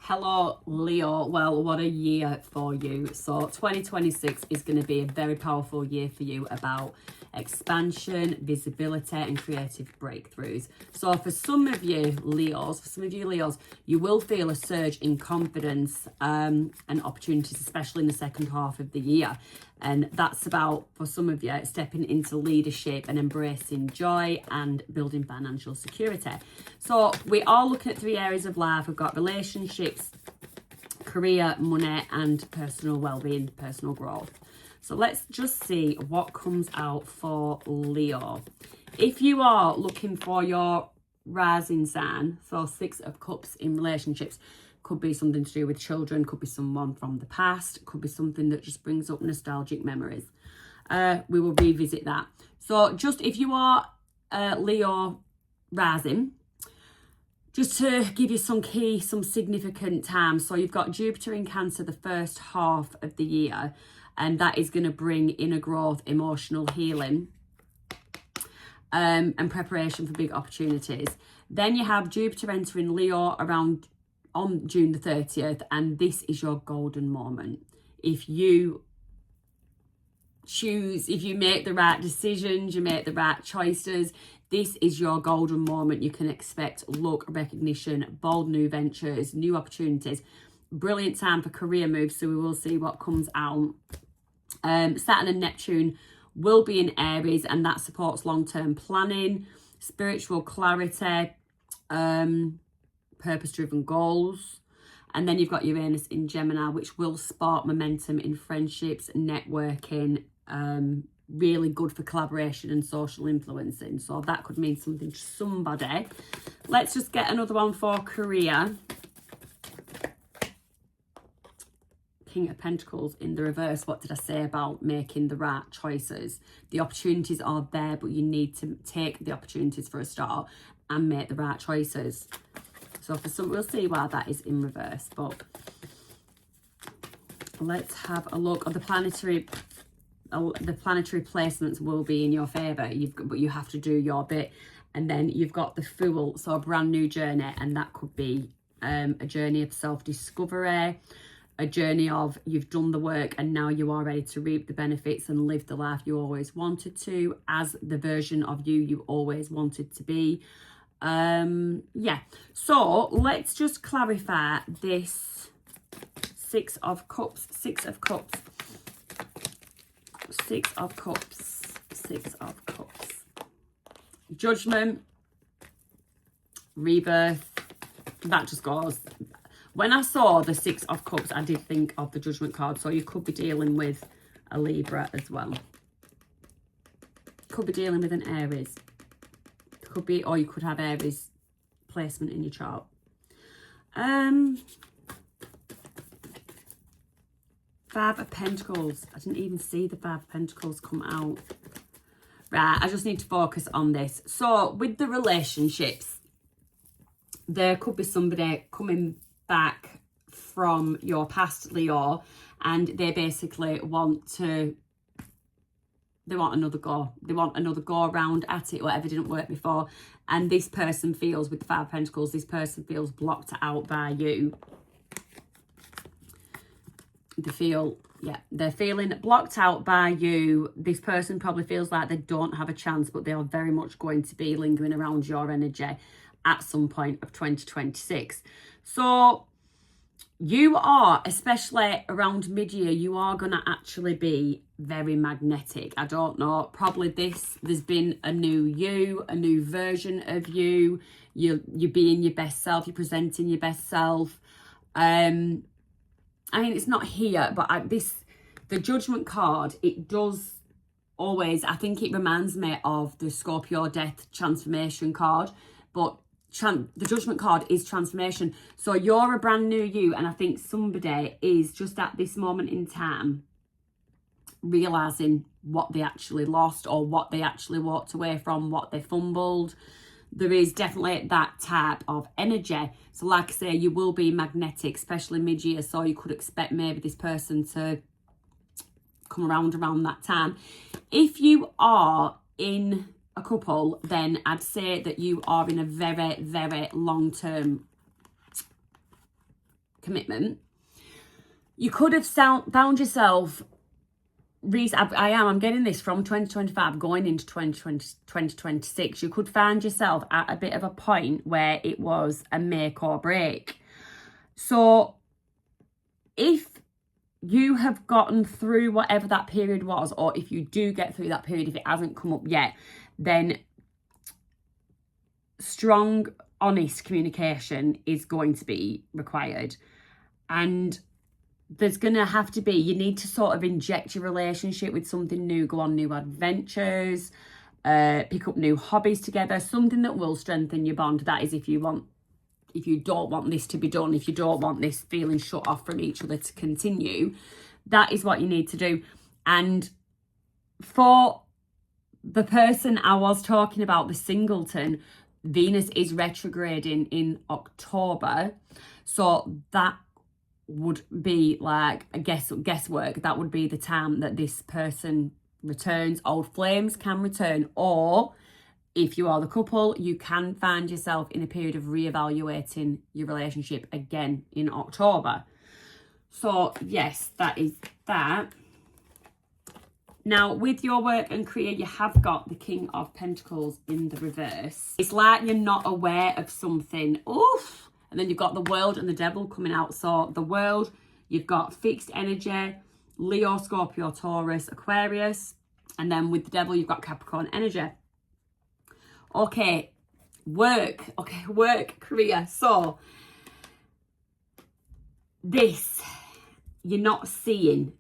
Hello, Leo. Well, what a year for you. So 2026 is going to be a very powerful year for you about expansion, visibility and creative breakthroughs. So for some of you Leos, you will feel a surge in confidence and opportunities, especially in the second half of the year. And that's about, for some of you, stepping into leadership and embracing joy and building financial security. So we are looking at 3 areas of life. We've got relationships, career, money, and personal well-being, personal growth. So let's just see what comes out for Leo. If you are looking for your rising sign, so 6 of Cups in relationships, could be something to do with children, could be someone from the past, could be something that just brings up nostalgic memories. We will revisit that. So just if you are Leo rising, just to give you some significant times. So you've got Jupiter in Cancer the first half of the year, and that is going to bring inner growth, emotional healing, and preparation for big opportunities. Then you have Jupiter entering Leo on June the 30th, and this is your golden moment. If you make the right decisions, you make the right choices, this is your golden moment. You can expect luck, recognition, bold new ventures, new opportunities. Brilliant time for career moves, so we will see what comes out. Saturn and Neptune will be in Aries, and that supports long-term planning, spiritual clarity, purpose-driven goals. And then you've got Uranus in Gemini, which will spark momentum in friendships, networking, really good for collaboration and social influencing. So that could mean something to somebody. Let's just get another one for career. King of Pentacles in the reverse. What did I say about making the right choices? The opportunities are there, but you need to take the opportunities for a start and make the right choices. So for some, we'll see why that is in reverse. But let's have a look at the planetary placements will be in your favor, but you have to do your bit. And then you've got the Fool, so a brand new journey, and that could be a journey of self-discovery, a journey of you've done the work and now you are ready to reap the benefits and live the life you always wanted to, as the version of you always wanted to be. Yeah, so let's just clarify this 6 of Cups, 6 of Cups, 6 of Cups, 6 of Cups. Judgment, rebirth, that just goes. When I saw the 6 of Cups, I did think of the Judgment card. So you could be dealing with a Libra as well. Could be dealing with an Aries. Could be, or you could have Aries placement in your chart. 5 of Pentacles. I didn't even see the 5 of Pentacles come out. Right, I just need to focus on this. So with the relationships, there could be somebody coming back from your past, Leo, and they basically want another go. They want another go around at it, whatever didn't work before. And this person feels, with the 5 of Pentacles, this person feels blocked out by you. They're feeling blocked out by you. This person probably feels like they don't have a chance, but they are very much going to be lingering around your energy at some point of 2026. So you are, especially around mid-year, you are going to actually be very magnetic. I don't know, probably there's been a new version of you. You're being your best self, you're presenting your best self. I mean, it's not here, but the Judgment card, it does always, I think it reminds me of the Scorpio Death Transformation card, but the Judgment card is transformation. So you're a brand new you, and I think somebody is just at this moment in time realizing what they actually lost, or what they actually walked away from, what they fumbled. There is definitely that type of energy. So like I say, you will be magnetic, especially mid-year. So you could expect maybe this person to come around that time. If you are in a couple, then I'd say that you are in a very, very long-term commitment. You could have found yourself, I'm getting this from 2025 going into 2026. You could find yourself at a bit of a point where it was a make or break. So if you have gotten through whatever that period was, or if you do get through that period, if it hasn't come up yet, then strong, honest communication is going to be required. And there's going to have to be, you need to sort of inject your relationship with something new, go on new adventures, pick up new hobbies together, something that will strengthen your bond. That is if you don't want this to be done, if you don't want this feeling shut off from each other to continue, that is what you need to do. And for the person I was talking about, the singleton, Venus is retrograding in October. So that would be like a guesswork. That would be the time that this person returns. Old flames can return, or if you are the couple, you can find yourself in a period of reevaluating your relationship again in October. So yes, that is that. Now, with your work and career, you have got the King of Pentacles in the reverse. It's like you're not aware of something. Oof! And then you've got the World and the Devil coming out. So the World, you've got fixed energy, Leo, Scorpio, Taurus, Aquarius. And then with the Devil, you've got Capricorn energy. Okay, work, career. So this, you're not seeing.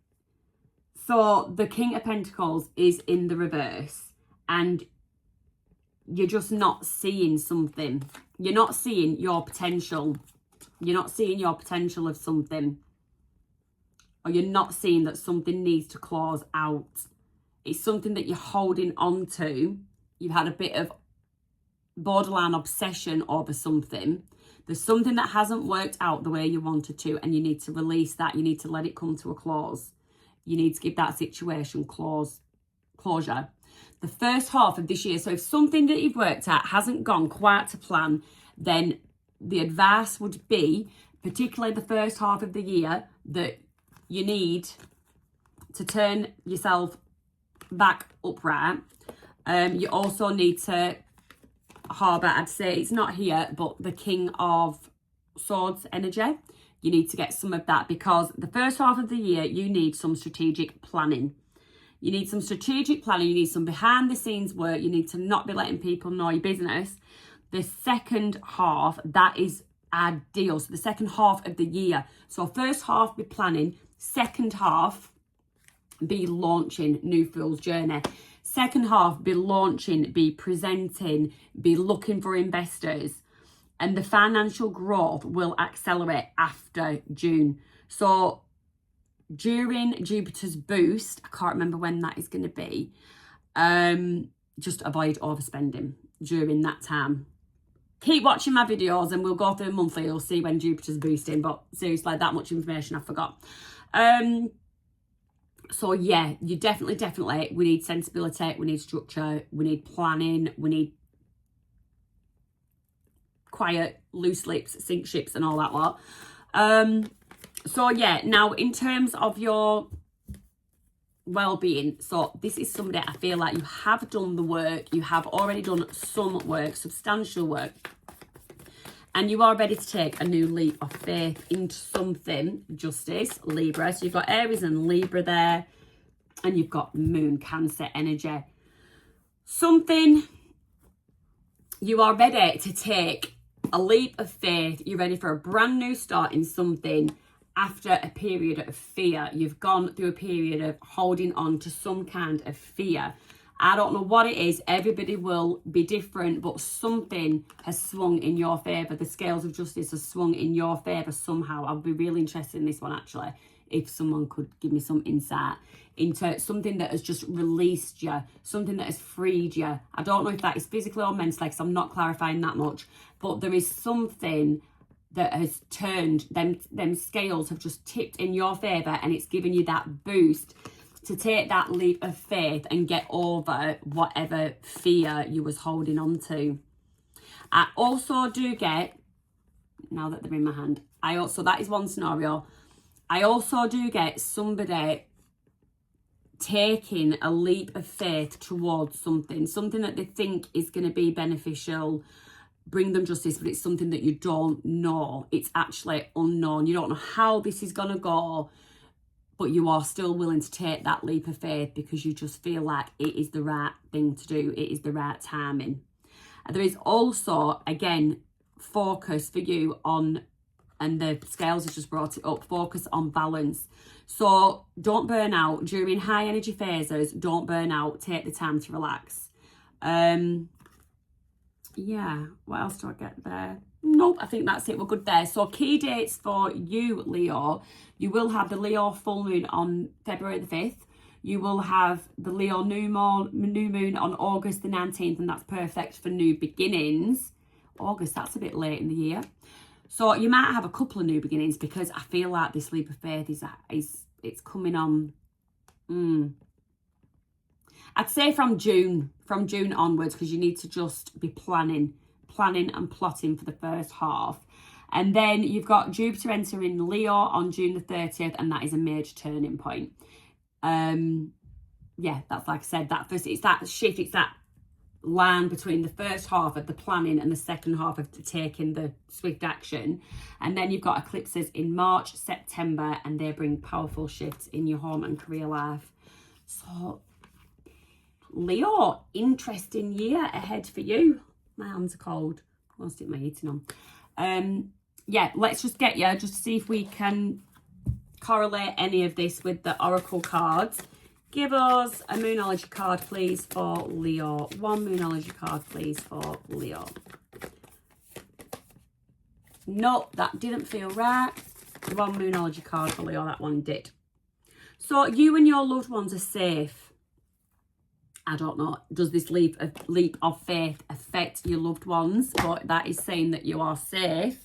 So the King of Pentacles is in the reverse and you're just not seeing something. You're not seeing your potential. You're not seeing your potential of something. Or you're not seeing that something needs to close out. It's something that you're holding on to. You've had a bit of borderline obsession over something. There's something that hasn't worked out the way you wanted to, and you need to release that. You need to let it come to a close. You need to give that situation closure. The first half of this year, so if something that you've worked at hasn't gone quite to plan, then the advice would be, particularly the first half of the year, that you need to turn yourself back upright. You also need to harbour, I'd say it's not here, but the King of Swords energy. You need to get some of that, because the first half of the year, you need some strategic planning. You need some strategic planning. You need some behind the scenes work. You need to not be letting people know your business. The second half, that is ideal. So the second half of the year. So first half, be planning. Second half, be launching New Fool's Journey. Second half, be launching, be presenting, be looking for investors. And the financial growth will accelerate after June. So during Jupiter's boost, I can't remember when that is going to be, just avoid overspending during that time. Keep watching my videos and we'll go through monthly. You'll see when Jupiter's boosting, but seriously, that much information I forgot. So yeah, you definitely, we need sensibility, we need structure, we need planning, we need quiet, loose lips, sink ships and all that lot. So yeah, now in terms of your well-being, so this is somebody I feel like you have done the work, you have already done some work, substantial work, and you are ready to take a new leap of faith into something. Justice, Libra, so you've got Aries and Libra there, and you've got Moon, Cancer energy. Something, you are ready to take a leap of faith. You're ready for a brand new start in something after a period of fear. You've gone through a period of holding on to some kind of fear. I don't know what it is. Everybody will be different, but something has swung in your favour. The scales of justice have swung in your favour somehow. I'd be really interested in this one, actually, if someone could give me some insight into something that has just released you, something that has freed you. I don't know if that is physically or mentally, because I'm not clarifying that much, but there is something that has turned, them scales have just tipped in your favour, and it's given you that boost to take that leap of faith and get over whatever fear you was holding on to. I also do get, now that they're in my hand, So that is one scenario. I also do get somebody taking a leap of faith towards something that they think is going to be beneficial, bring them justice, but it's something that you don't know. It's actually unknown. You don't know how this is going to go, but you are still willing to take that leap of faith because you just feel like it is the right thing to do. It is the right timing. And there is also, again, focus for you on, and the scales have just brought it up, focus on balance. So don't burn out during high energy phases. Don't burn out. Take the time to relax. Yeah, what else do I get there? Nope, I think that's it. We're good there. So key dates for you, Leo. You will have the Leo full moon on February the 5th. You will have the Leo new moon on August the 19th, and that's perfect for new beginnings. August, that's a bit late in the year. So you might have a couple of new beginnings because I feel like this leap of faith it's coming on. I'd say from June onwards, because you need to just be planning and plotting for the first half. And then you've got Jupiter entering Leo on June the 30th, and that is a major turning point. Yeah, that's like I said, it's that shift, it's that line between the first half of the planning and the second half of taking the swift action. And then you've got eclipses in March, September, and they bring powerful shifts in your home and career life. So Leo, interesting year ahead for you. My hands are cold. I'll stick my heating on. Yeah, let's just get you, just see if we can correlate any of this with the oracle cards. Give us a Moonology card, please, for Leo. One Moonology card, please, for Leo. Nope, that didn't feel right. One Moonology card for Leo, that one did. So you and your loved ones are safe. I don't know, does this leap of faith affect your loved ones? But that is saying that you are safe.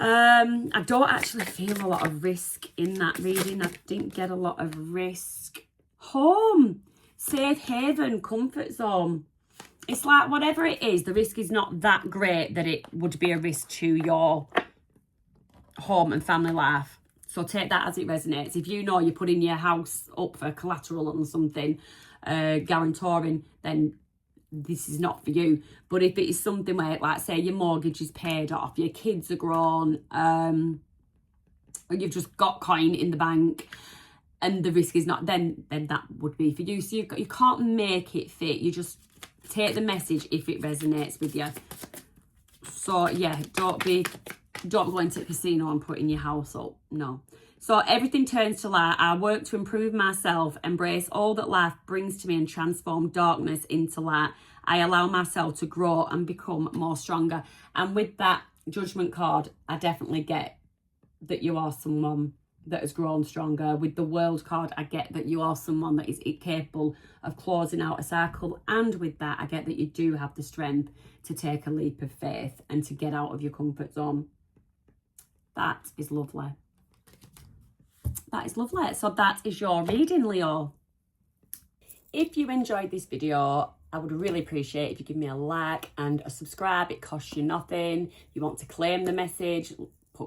I don't actually feel a lot of risk in that reading. I didn't get a lot of risk. Home, safe haven, comfort zone. It's like whatever it is, the risk is not that great that it would be a risk to your home and family life. So take that as it resonates. If you know you're putting your house up for collateral on something, guarantoring, then this is not for you. But if it is something where, like, say your mortgage is paid off, your kids are grown, or you've just got coin in the bank and the risk is not, then that would be for you. So you can't make it fit. You just take the message if it resonates with you. So yeah, don't go into the casino and putting your house up. No. So everything turns to light. I work to improve myself, embrace all that life brings to me, and transform darkness into light. I allow myself to grow and become more stronger. And with that Judgment card, I definitely get that you are someone that has grown stronger. With the World card, I get that you are someone that is capable of closing out a cycle. And with that, I get that you do have the strength to take a leap of faith and to get out of your comfort zone. That is lovely. That is lovely. So that is your reading, Leo. If you enjoyed this video, I would really appreciate if you give me a like and a subscribe. It costs you nothing. You want to claim the message,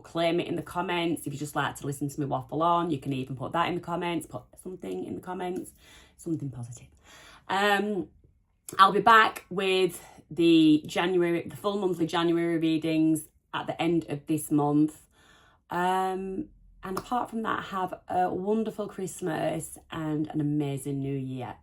claim it in the comments. If you just like to listen to me waffle on, you can even put that in the comments. Put something in the comments, something positive. I'll be back with the full monthly January readings at the end of this month. And apart from that, have a wonderful Christmas and an amazing New Year.